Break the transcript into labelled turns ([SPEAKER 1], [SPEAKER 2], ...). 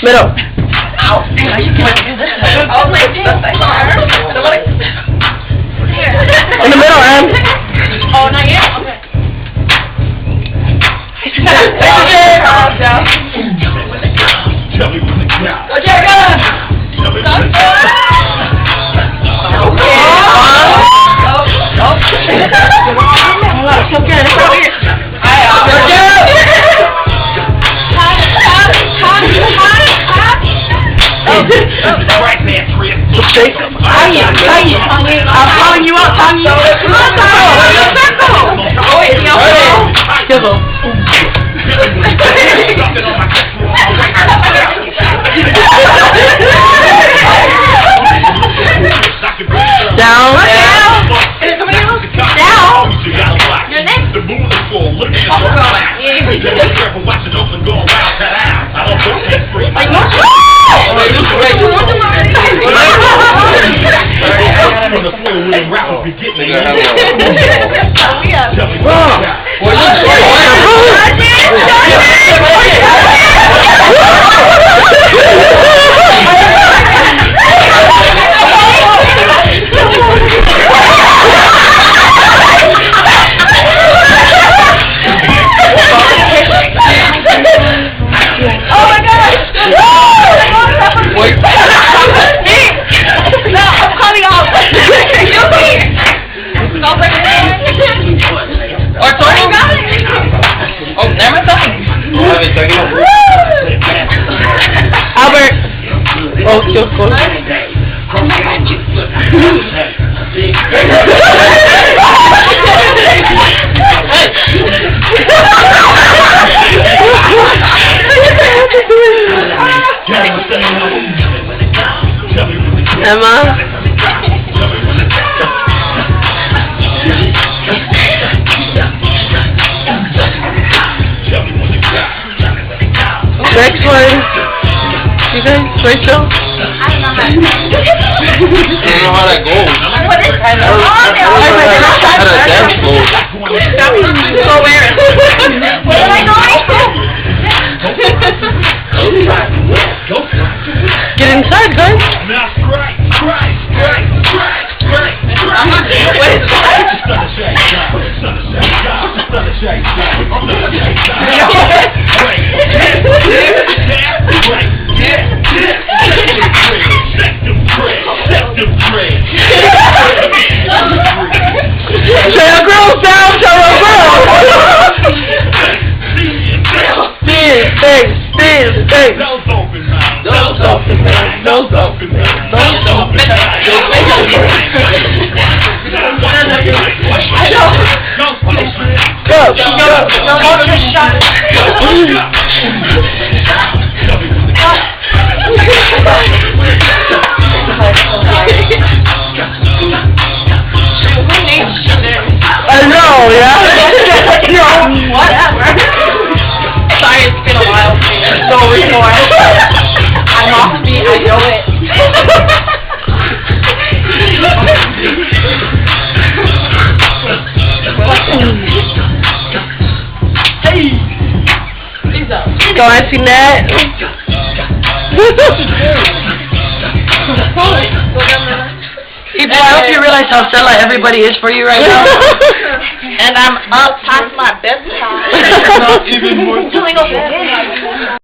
[SPEAKER 1] Middle.
[SPEAKER 2] Ow. I can't do this. Oh, my
[SPEAKER 1] In the middle, Em.
[SPEAKER 2] Oh, not yet? Okay. Okay, go. I'm calling you out, Tommy. Circle.
[SPEAKER 1] Down.
[SPEAKER 2] Your next.
[SPEAKER 1] Albert. Oh, so close. Emma. Next one. You guys, Rachel?
[SPEAKER 2] I don't know how that goes. What is that? How
[SPEAKER 3] does that go?
[SPEAKER 2] So where? Where am I going?
[SPEAKER 1] Get inside, guys.
[SPEAKER 2] What is that?
[SPEAKER 1] Cheryl girls down, Cheryl girls. Stay.
[SPEAKER 3] Nose open, man. Nose open, man. Nose open, man. Nose open, man.
[SPEAKER 1] Go.
[SPEAKER 2] No more shot.
[SPEAKER 1] I know, yeah?
[SPEAKER 2] Whatever. Sorry, it's been a while. So more. I'm off beat, I know it. Hey!
[SPEAKER 1] Go Auntie Nat. People, I hope you realize how Stella everybody is for you right now.
[SPEAKER 2] And I'm up past my bedtime.
[SPEAKER 3] Not even more.
[SPEAKER 2] Doing okay.